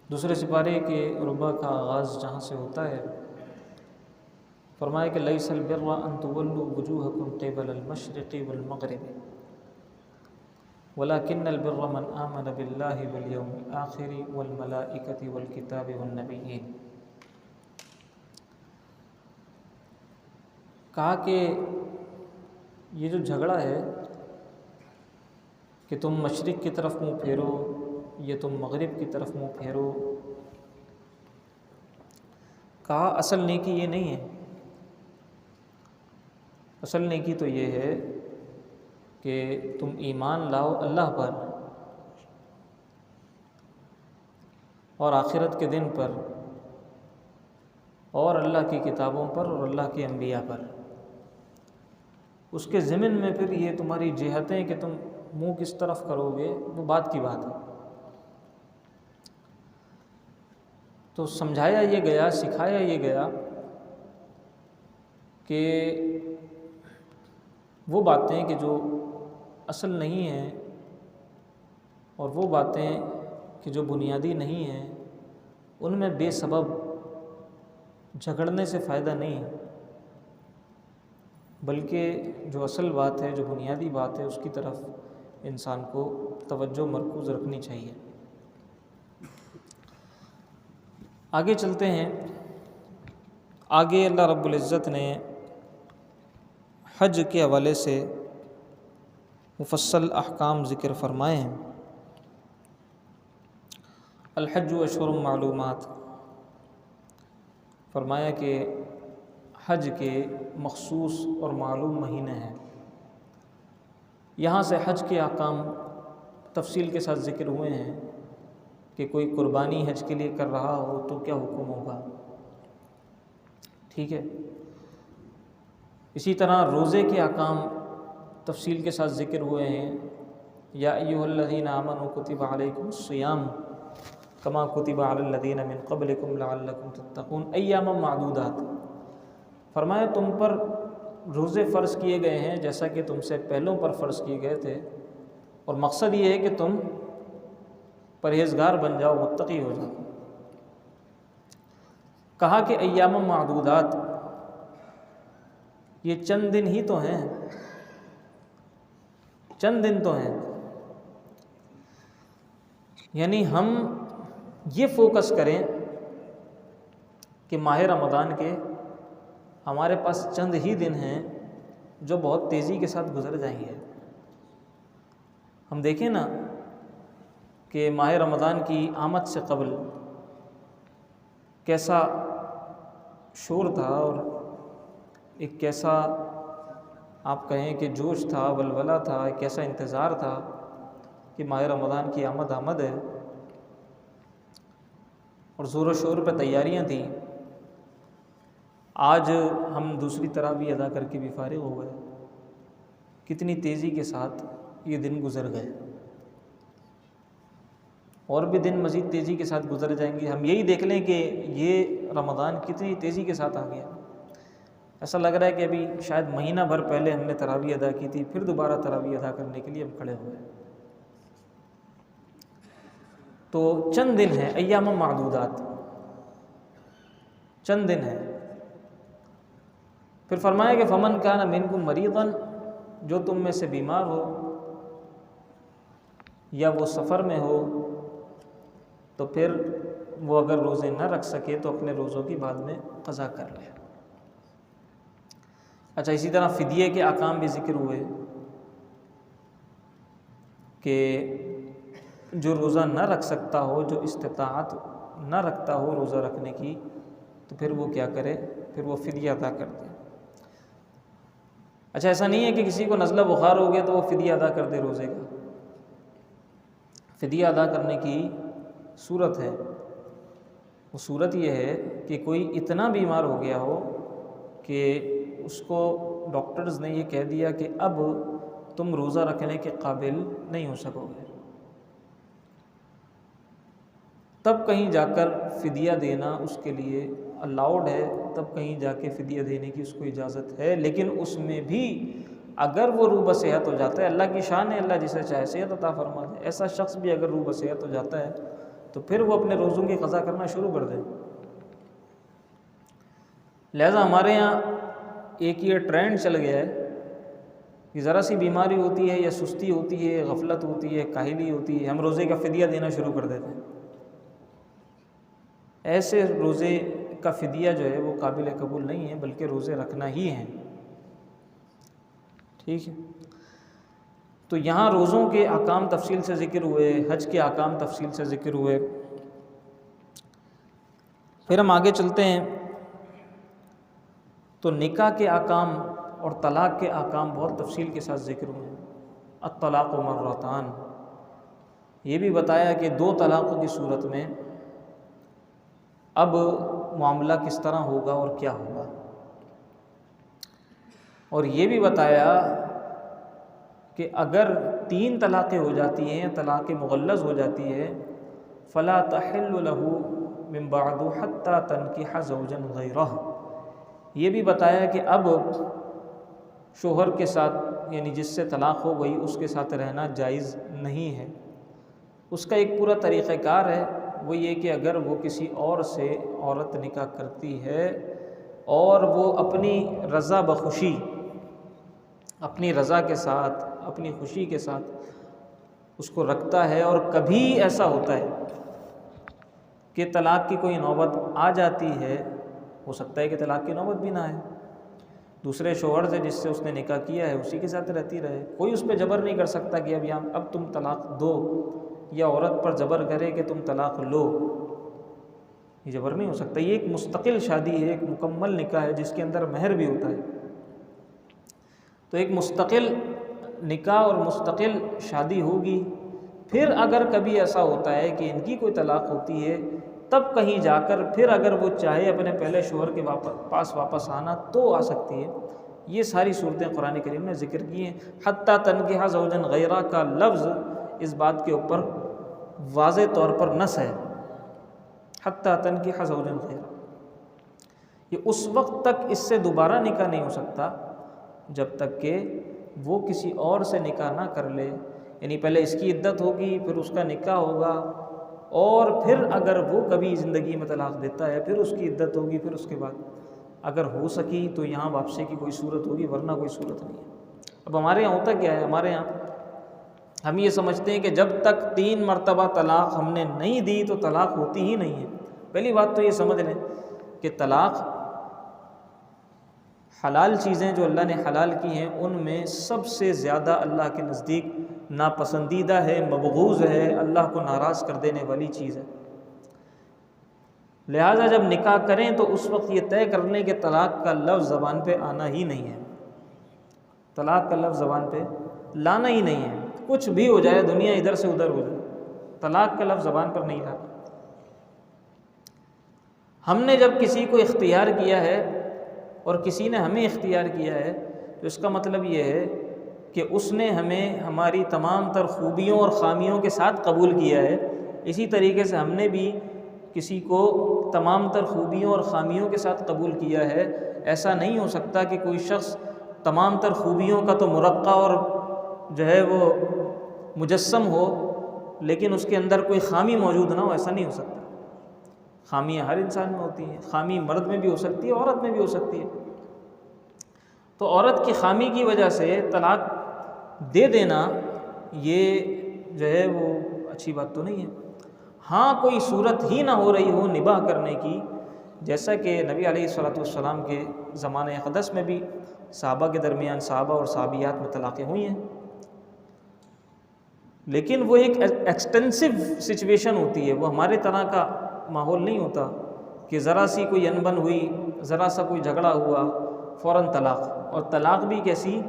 دوسرے سپارے کے ربع کا آغاز جہاں سے ہوتا ہے، فرمایا کہ لیس البر ان تولوا وجوہکم قبل المشرق والمغرب ولکن البر من آمن باللہ والیوم الآخر والملائکۃ والکتاب والنبیین۔ کہا کہ یہ جو جھگڑا ہے کہ تم مشرق کی طرف منہ پھیرو یا تم مغرب کی طرف منہ پھیرو، کہا اصل نیکی یہ نہیں ہے۔ اصل نیکی تو یہ ہے کہ تم ایمان لاؤ اللہ پر اور آخرت کے دن پر اور اللہ کی کتابوں پر اور اللہ کے انبیاء پر۔ اس کے ضمن میں پھر یہ تمہاری جہتیں کہ تم منہ کس طرف کرو گے وہ بات کی بات ہے۔ تو سمجھایا یہ گیا، سکھایا یہ گیا کہ وہ باتیں کہ جو اصل نہیں ہیں اور وہ باتیں کہ جو بنیادی نہیں ہیں ان میں بے سبب جھگڑنے سے فائدہ نہیں ہے، بلکہ جو اصل بات ہے، جو بنیادی بات ہے، اس کی طرف انسان کو توجہ مرکوز رکھنی چاہیے۔ آگے چلتے ہیں۔ آگے اللہ رب العزت نے حج کے حوالے سے مفصل احکام ذکر فرمائے ہیں۔ الحج اشہر معلومات، فرمایا کہ حج کے مخصوص اور معلوم مہینے ہیں۔ یہاں سے حج کے احکام تفصیل کے ساتھ ذکر ہوئے ہیں کہ کوئی قربانی حج کے لیے کر رہا ہو تو کیا حکم ہوگا، ٹھیک ہے۔ اسی طرح روزے کے احکام تفصیل کے ساتھ ذکر ہوئے ہیں۔ یا ایھا الذین آمنوا کتب علیکم الصیام کما کتب علی الذین من قبلکم لعلکم تتقون ایاما معدودات، فرمایا تم پر روزے فرض کیے گئے ہیں جیسا کہ تم سے پہلوں پر فرض کیے گئے تھے، اور مقصد یہ ہے کہ تم پرہیزگار بن جاؤ، متقی ہو جاؤ۔ کہا کہ ایام معدودات، یہ چند دن ہی تو ہیں، چند دن تو ہیں، یعنی ہم یہ فوکس کریں کہ ماہ رمضان کے ہمارے پاس چند ہی دن ہیں جو بہت تیزی کے ساتھ گزر جائیں گے۔ ہم دیکھیں نا کہ ماہ رمضان کی آمد سے قبل کیسا شور تھا اور ایک کیسا آپ کہیں کہ جوش تھا، ولولہ تھا، ایک کیسا انتظار تھا کہ ماہ رمضان کی آمد ہے، اور زور و شور پہ تیاریاں تھیں۔ آج ہم دوسری تراویح ادا کر کے بھی فارغ ہو گئے، کتنی تیزی کے ساتھ یہ دن گزر گئے، اور بھی دن مزید تیزی کے ساتھ گزر جائیں گے۔ ہم یہی دیکھ لیں کہ یہ رمضان کتنی تیزی کے ساتھ آ گیا۔ ایسا لگ رہا ہے کہ ابھی شاید مہینہ بھر پہلے ہم نے تراویح ادا کی تھی، پھر دوبارہ تراویح ادا کرنے کے لیے ہم کھڑے ہوئے۔ تو چند دن ہیں، ایام معدودات، چند دن ہیں۔ پھر فرمایا کہ فمن کان منکم مریضا، جو تم میں سے بیمار ہو یا وہ سفر میں ہو تو پھر وہ اگر روزے نہ رکھ سکے تو اپنے روزوں کی بعد میں قضا کر لے۔ اچھا، اسی طرح فدیے کے احکام بھی ذکر ہوئے کہ جو روزہ نہ رکھ سکتا ہو، جو استطاعت نہ رکھتا ہو روزہ رکھنے کی، تو پھر وہ کیا کرے، پھر وہ فدیہ ادا کر دے۔ اچھا، ایسا نہیں ہے کہ کسی کو نزلہ بخار ہو گیا تو وہ فدیہ ادا کر دے روزے کا۔ فدیہ ادا کرنے کی صورت ہے، وہ صورت یہ ہے کہ کوئی اتنا بیمار ہو گیا ہو کہ اس کو ڈاکٹرز نے یہ کہہ دیا کہ اب تم روزہ رکھنے کے قابل نہیں ہو سکو گے، تب کہیں جا کر فدیہ دینا اس کے لیے الاؤڈ ہے، تب کہیں جا کے فدیہ دینے کی اس کو اجازت ہے۔ لیکن اس میں بھی اگر وہ روح بصحت ہو جاتا ہے، اللہ کی شان ہے، اللہ جسے چاہے صحت عطا فرما دے، ایسا شخص بھی اگر روح بصحت ہو جاتا ہے تو پھر وہ اپنے روزوں کی قضا کرنا شروع کر دیں۔ لہٰذا ہمارے یہاں ایک یہ ٹرینڈ چل گیا ہے کہ ذرا سی بیماری ہوتی ہے یا سستی ہوتی ہے، غفلت ہوتی ہے، کاہلی ہوتی ہے، ہم روزے کا فدیہ دینا شروع کر دیتے ہیں۔ ایسے روزے کا فدیہ جو ہے وہ قابل قبول نہیں ہے، بلکہ روزے رکھنا ہی ہیں، ٹھیک ہے۔ تو یہاں روزوں کے احکام تفصیل سے ذکر ہوئے، حج کے احکام تفصیل سے ذکر ہوئے۔ پھر ہم آگے چلتے ہیں تو نکاح کے احکام اور طلاق کے احکام بہت تفصیل کے ساتھ ذکر ہوئے۔ الطلاق مرتان، یہ بھی بتایا کہ 2 طلاقوں کی صورت میں اب معاملہ کس طرح ہوگا اور کیا ہوگا، اور یہ بھی بتایا کہ اگر 3 طلاقیں ہو جاتی ہیں، طلاق مغلظ ہو جاتی ہے، فلا تحل له من بعد حتى تنكح زوجا غیرہ۔ یہ بھی بتایا کہ اب شوہر کے ساتھ، یعنی جس سے طلاق ہو گئی، اس کے ساتھ رہنا جائز نہیں ہے۔ اس کا ایک پورا طریقہ کار ہے، وہ یہ کہ اگر وہ کسی اور سے عورت نکاح کرتی ہے اور وہ اپنی رضا بخوشی، اپنی رضا کے ساتھ، اپنی خوشی کے ساتھ اس کو رکھتا ہے، اور کبھی ایسا ہوتا ہے کہ طلاق کی کوئی نوبت آ جاتی ہے، ہو سکتا ہے کہ طلاق کی نوبت بھی نہ آئے، دوسرے شوہر سے جس سے اس نے نکاح کیا ہے اسی کے ساتھ رہتی رہے، کوئی اس پہ جبر نہیں کر سکتا کہ اب تم طلاق دو، یا عورت پر جبر کرے کہ تم طلاق لو، یہ جبر نہیں ہو سکتا۔ یہ ایک مستقل شادی ہے، ایک مکمل نکاح ہے جس کے اندر مہر بھی ہوتا ہے۔ تو ایک مستقل نکاح اور مستقل شادی ہوگی۔ پھر اگر کبھی ایسا ہوتا ہے کہ ان کی کوئی طلاق ہوتی ہے، تب کہیں جا کر پھر اگر وہ چاہے اپنے پہلے شوہر کے پاس واپس آنا تو آ سکتی ہے۔ یہ ساری صورتیں قرآن کریم نے ذکر کی ہیں۔ حتیٰ تنکح زوجا غیرہ کا لفظ اس بات کے اوپر واضح طور پر نص ہے، حتیٰ تنکح زوجا غیرہ۔ یہ اس وقت تک اس سے دوبارہ نکاح نہیں ہو سکتا جب تک کہ وہ کسی اور سے نکاح نہ کر لے، یعنی پہلے اس کی عدت ہوگی، پھر اس کا نکاح ہوگا، اور پھر اگر وہ کبھی زندگی میں طلاق دیتا ہے پھر اس کی عدت ہوگی، پھر اس کے بعد اگر ہو سکی تو یہاں واپسی کی کوئی صورت ہوگی، ورنہ کوئی صورت نہیں ہے۔ اب ہمارے یہاں ہوتا کیا ہے، ہمارے یہاں ہم یہ سمجھتے ہیں کہ جب تک 3 مرتبہ طلاق ہم نے نہیں دی تو طلاق ہوتی ہی نہیں ہے۔ پہلی بات تو یہ سمجھ لیں کہ طلاق حلال چیزیں جو اللہ نے حلال کی ہیں ان میں سب سے زیادہ اللہ کے نزدیک ناپسندیدہ ہے، مبغوض ہے، اللہ کو ناراض کر دینے والی چیز ہے۔ لہٰذا جب نکاح کریں تو اس وقت یہ طے کر لیں کہ طلاق کا لفظ زبان پہ آنا ہی نہیں ہے، طلاق کا لفظ زبان پہ لانا ہی نہیں ہے، کچھ بھی ہو جائے، دنیا ادھر سے ادھر ہو جائے، طلاق کا لفظ زبان پر نہیں لانا۔ ہم نے جب کسی کو اختیار کیا ہے اور کسی نے ہمیں اختیار کیا ہے تو اس کا مطلب یہ ہے کہ اس نے ہمیں ہماری تمام تر خوبیوں اور خامیوں کے ساتھ قبول کیا ہے، اسی طریقے سے ہم نے بھی کسی کو تمام تر خوبیوں اور خامیوں کے ساتھ قبول کیا ہے۔ ایسا نہیں ہو سکتا کہ کوئی شخص تمام تر خوبیوں کا تو مرقع اور جو ہے وہ مجسم ہو لیکن اس کے اندر کوئی خامی موجود نہ ہو، ایسا نہیں ہو سکتا۔ خامیاں ہر انسان میں ہوتی ہیں، خامی مرد میں بھی ہو سکتی ہے، عورت میں بھی ہو سکتی ہے۔ تو عورت کی خامی کی وجہ سے طلاق دے دینا یہ جو ہے وہ اچھی بات تو نہیں ہے۔ ہاں کوئی صورت ہی نہ ہو رہی ہو نباہ کرنے کی، جیسا کہ نبی علیہ الصلوۃ والسلام کے زمانہ اقدس میں بھی صحابہ کے درمیان، صحابہ اور صحابیات میں طلاقیں ہوئی ہیں، لیکن وہ ایک ایکسٹینسو سچویشن ہوتی ہے، وہ ہمارے طرح کا ماحول نہیں ہوتا کہ ذرا سی کوئی انبن ہوئی، ذرا سا کوئی جھگڑا ہوا فوراً طلاق، اور طلاق بھی کیسی،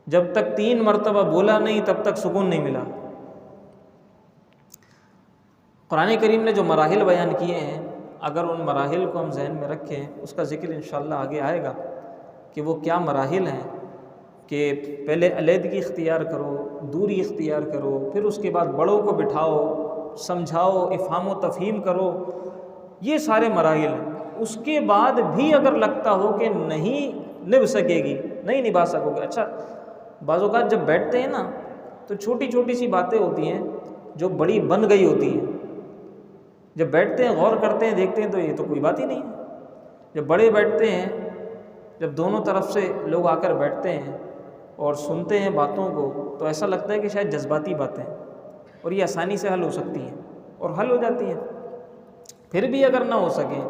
جب تک 3 مرتبہ بولا نہیں تب تک سکون نہیں ملا۔ قرآن کریم نے جو مراحل بیان کیے ہیں، اگر ان مراحل کو ہم ذہن میں رکھیں، اس کا ذکر انشاءاللہ آگے آئے گا کہ وہ کیا مراحل ہیں، کہ پہلے علیحدگی اختیار کرو، دوری اختیار کرو، پھر اس کے بعد بڑوں کو بٹھاؤ، سمجھاؤ، افہام و تفہیم کرو، یہ سارے مراحل ہیں۔ اس کے بعد بھی اگر لگتا ہو کہ نہیں نبھ سکے گی، نہیں نبھا سکو گے، اچھا بعض اوقات جب بیٹھتے ہیں نا تو چھوٹی چھوٹی سی باتیں ہوتی ہیں جو بڑی بن گئی ہوتی ہیں، جب بیٹھتے ہیں غور کرتے ہیں دیکھتے ہیں تو یہ تو کوئی بات ہی نہیں ہے۔ جب بڑے بیٹھتے ہیں، جب دونوں طرف سے لوگ آ کر بیٹھتے ہیں اور سنتے ہیں باتوں کو، تو ایسا لگتا ہے کہ شاید جذباتی باتیں اور یہ آسانی سے حل ہو سکتی ہیں اور حل ہو جاتی ہیں۔ پھر بھی اگر نہ ہو سکیں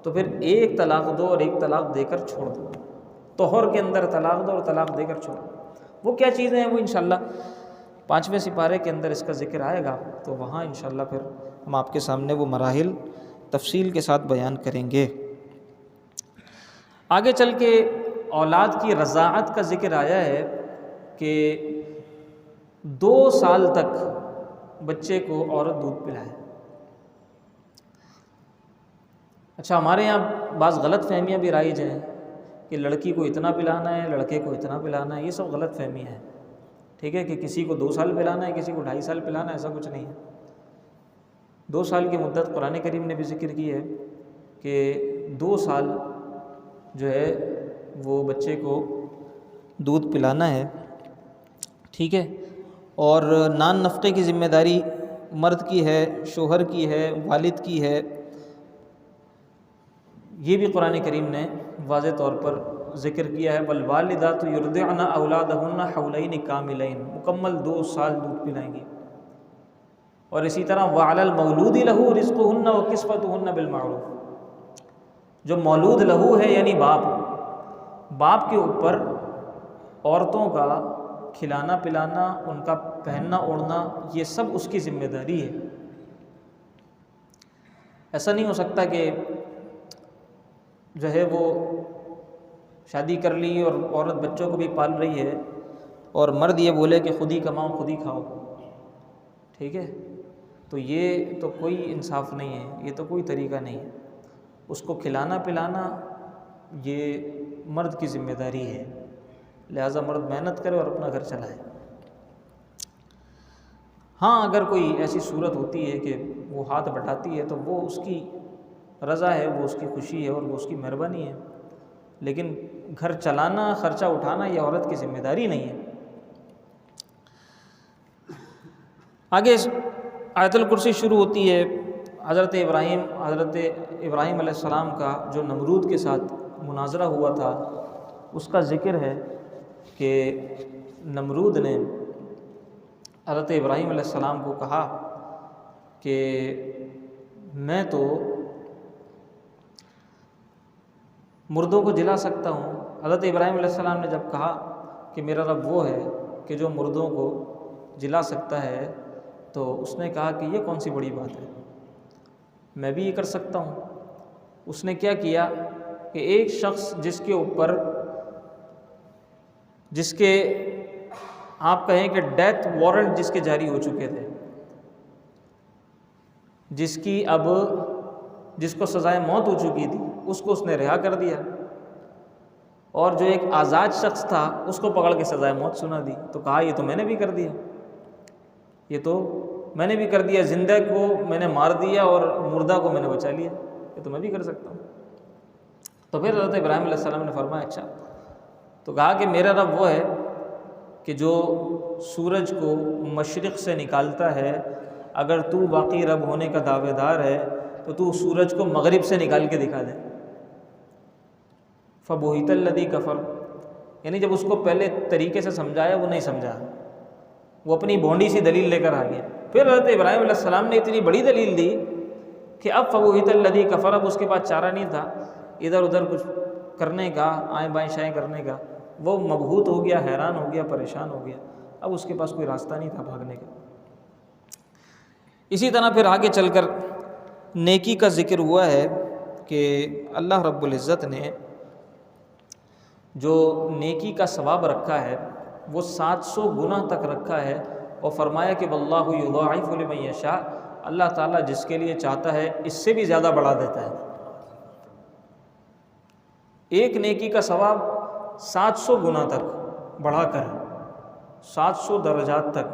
تو پھر ایک طلاق دو اور ایک طلاق دے کر چھوڑ دو، طہر کے اندر طلاق دو اور طلاق دے کر چھوڑ دو۔ وہ کیا چیزیں ہیں وہ انشاءاللہ 5ویں سپارے کے اندر اس کا ذکر آئے گا، تو وہاں انشاءاللہ پھر ہم آپ کے سامنے وہ مراحل تفصیل کے ساتھ بیان کریں گے۔ آگے چل کے اولاد کی رضاعت کا ذکر آیا ہے کہ 2 سال تک بچے کو عورت دودھ پلائے۔ اچھا، ہمارے یہاں بعض غلط فہمیاں بھی رائج ہیں کہ لڑکی کو اتنا پلانا ہے، لڑکے کو اتنا پلانا ہے، یہ سب غلط فہمیاں ہیں، ٹھیک ہے، کہ کسی کو 2 سال پلانا ہے، کسی کو 2.5 سال پلانا ہے، ایسا کچھ نہیں ہے۔ 2 سال کی مدت قرآن کریم نے بھی ذکر کی ہے کہ 2 سال جو ہے وہ بچے کو دودھ پلانا ہے، ٹھیک ہے، اور نان نفقے کی ذمہ داری مرد کی ہے، شوہر کی ہے، والد کی ہے۔ یہ بھی قرآن کریم نے واضح طور پر ذکر کیا ہے، والوالدات یرضعن اولادہن حولین کاملین، مکمل 2 سال دودھ پلائیں گی۔ اور اسی طرح وعلی المولود لہ رزقہن وکسوتہن بالمعروف، جو مولود لہو ہے یعنی باپ کے اوپر عورتوں کا کھلانا پلانا، ان کا پہننا اوڑھنا، یہ سب اس کی ذمہ داری ہے۔ ایسا نہیں ہو سکتا کہ جو ہے وہ شادی کر لی اور عورت بچوں کو بھی پال رہی ہے اور مرد یہ بولے کہ خود ہی کماؤ خود ہی کھاؤ، ٹھیک ہے، تو یہ تو کوئی انصاف نہیں ہے، یہ تو کوئی طریقہ نہیں ہے۔ اس کو کھلانا پلانا یہ مرد کی ذمہ داری ہے، لہٰذا مرد محنت کرے اور اپنا گھر چلائے۔ ہاں، اگر کوئی ایسی صورت ہوتی ہے کہ وہ ہاتھ بٹاتی ہے تو وہ اس کی رضا ہے، وہ اس کی خوشی ہے اور وہ اس کی مہربانی ہے، لیکن گھر چلانا، خرچہ اٹھانا یہ عورت کی ذمہ داری نہیں ہے۔ آگے آیت الکرسی شروع ہوتی ہے حضرت ابراہیم علیہ السلام کا جو نمرود کے ساتھ مناظرہ ہوا تھا، اس کا ذکر ہے کہ نمرود نے حضرت ابراہیم علیہ السلام کو کہا کہ میں تو مردوں کو جلا سکتا ہوں۔ حضرت ابراہیم علیہ السلام نے جب کہا کہ میرا رب وہ ہے کہ جو مردوں کو جلا سکتا ہے، تو اس نے کہا کہ یہ کون سی بڑی بات ہے، میں بھی یہ کر سکتا ہوں۔ اس نے کیا کیا کہ ایک شخص جس کے آپ کہیں کہ ڈیتھ وارنٹ جس کے جاری ہو چکے تھے، جس کو سزائے موت ہو چکی تھی، اس کو اس نے رہا کر دیا، اور جو ایک آزاد شخص تھا اس کو پکڑ کے سزائے موت سنا دی۔ تو کہا یہ تو میں نے بھی کر دیا، یہ تو میں نے بھی کر دیا، زندہ کو میں نے مار دیا اور مردہ کو میں نے بچا لیا، یہ تو میں بھی کر سکتا ہوں۔ تو پھر حضرت ابراہیم علیہ السلام نے فرمایا اچھا، تو کہا کہ میرا رب وہ ہے کہ جو سورج کو مشرق سے نکالتا ہے، اگر تو باقی رب ہونے کا دعوے دار ہے تو تو سورج کو مغرب سے نکال کے دکھا دے۔ فَبُہِتَ الَّذِي كَفَرَ، یعنی جب اس کو پہلے طریقے سے سمجھایا وہ نہیں سمجھا، وہ اپنی بھونڈی سی دلیل لے کر آ گیا۔ پھر حضرت ابراہیم علیہ السلام نے اتنی بڑی دلیل دی کہ اب فَبُہِتَ الَّذِي كَفَرَ، اب اس کے بعد چارہ نہیں تھا ادھر ادھر کچھ کرنے کا، آئیں بائیں شائیں کرنے کا، وہ مبہوت ہو گیا، حیران ہو گیا، پریشان ہو گیا، اب اس کے پاس کوئی راستہ نہیں تھا بھاگنے کا۔ اسی طرح پھر آگے چل کر نیکی کا ذکر ہوا ہے کہ اللہ رب العزت نے جو نیکی کا ثواب رکھا ہے وہ 700 گنا تک رکھا ہے، اور فرمایا کہ واللہ یضاعف لمن یشاء، اللہ تعالیٰ جس کے لیے چاہتا ہے اس سے بھی زیادہ بڑھا دیتا ہے۔ ایک نیکی کا ثواب 700 گنا تک بڑھا کر، 700 درجات تک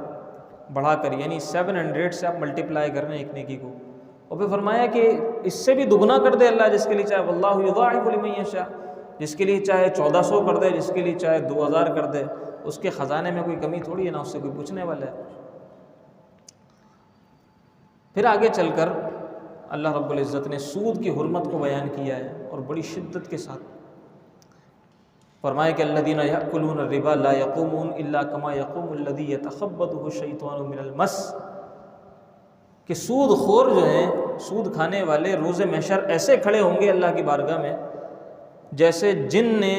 بڑھا کر، یعنی 700 سے آپ ملٹیپلائی کر رہے ہیں ایک نیکی کو، اور پھر فرمایا کہ اس سے بھی دگنا کر دے اللہ جس کے لیے چاہے، واللہ یضاعف لمن یشاء، جس کے لیے چاہے 1400 کر دے، جس کے لیے چاہے 2000 کر دے، اس کے خزانے میں کوئی کمی تھوڑی ہے، نہ اس سے کوئی پوچھنے والا ہے۔ پھر آگے چل کر اللہ رب العزت نے سود کی حرمت کو بیان کیا ہے اور بڑی شدت کے ساتھ فرمایا کہ الذین یأکلون الربا لا یقومون الا کما یقوم الذی یتخبطہ الشیطان من المس، کہ سود خور جو ہیں، سود کھانے والے روز محشر ایسے کھڑے ہوں گے اللہ کی بارگاہ میں جیسے جن نے،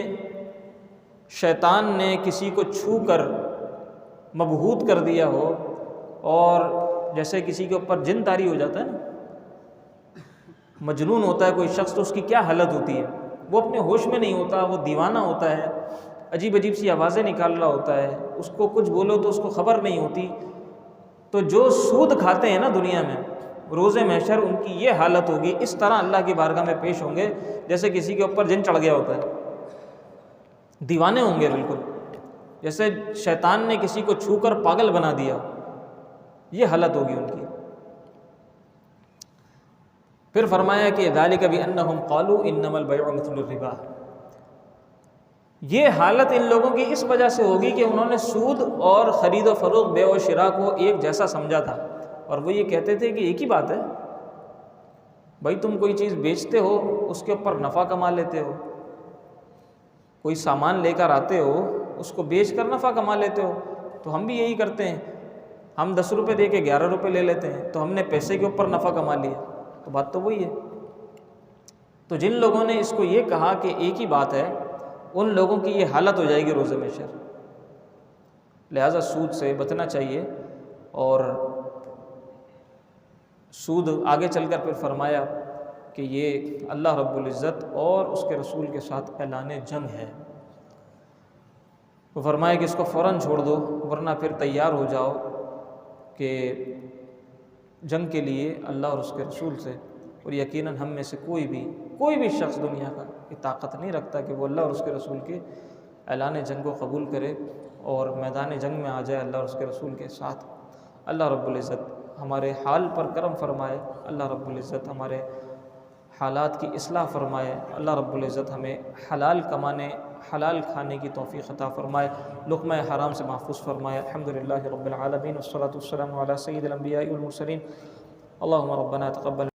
شیطان نے کسی کو چھو کر مبہوت کر دیا ہو، اور جیسے کسی کے اوپر جن طاری ہو جاتا ہے نا، مجنون ہوتا ہے کوئی شخص، تو اس کی کیا حالت ہوتی ہے، وہ اپنے ہوش میں نہیں ہوتا، وہ دیوانہ ہوتا ہے، عجیب عجیب سی آوازیں نکال رہا ہوتا ہے، اس کو کچھ بولو تو اس کو خبر نہیں ہوتی۔ تو جو سود کھاتے ہیں نا دنیا میں، روز محشر ان کی یہ حالت ہوگی، اس طرح اللہ کی بارگاہ میں پیش ہوں گے جیسے کسی کے اوپر جن چڑھ گیا ہوتا ہے، دیوانے ہوں گے بالکل، جیسے شیطان نے کسی کو چھو کر پاگل بنا دیا، یہ حالت ہوگی ان کی۔ پھر فرمایا کہ ذالک بانہم قالوا انما البیع مثل الربا، یہ حالت ان لوگوں کی اس وجہ سے ہوگی کہ انہوں نے سود اور خرید و فروخت، بیع و شراء کو ایک جیسا سمجھا تھا، اور وہ یہ کہتے تھے کہ ایک ہی بات ہے بھائی، تم کوئی چیز بیچتے ہو اس کے اوپر نفع کما لیتے ہو، کوئی سامان لے کر آتے ہو اس کو بیچ کر نفع کما لیتے ہو، تو ہم بھی یہی کرتے ہیں، ہم 10 روپے دے کے 11 روپے لے لیتے ہیں، تو ہم نے پیسے کے اوپر نفع کما لیا، تو بات تو وہی ہے۔ تو جن لوگوں نے اس کو یہ کہا کہ ایک ہی بات ہے، ان لوگوں کی یہ حالت ہو جائے گی روز محشر۔ لہٰذا سود سے بچنا چاہیے، اور سود آگے چل کر پھر فرمایا کہ یہ اللہ رب العزت اور اس کے رسول کے ساتھ اعلان جنگ ہے۔ وہ فرمایا کہ اس کو فوراً چھوڑ دو، ورنہ پھر تیار ہو جاؤ کہ جنگ کے لیے اللہ اور اس کے رسول سے، اور یقیناً ہم میں سے کوئی بھی شخص دنیا کا یہ طاقت نہیں رکھتا کہ وہ اللہ اور اس کے رسول کے اعلان جنگ کو قبول کرے اور میدان جنگ میں آ جائے اللہ اور اس کے رسول کے ساتھ۔ اللہ رب العزت ہمارے حال پر کرم فرمائے، اللہ رب العزت ہمارے حالات کی اصلاح فرمائے، اللہ رب العزت ہمیں حلال کمانے، حلال کھانے کی توفیق عطا فرمائے، لقمہ حرام سے محفوظ فرمائے۔ الحمدللہ رب العالمین والصلاۃ والسلام علی سید الانبیاء والمرسلین، اللہم ربنا تقبل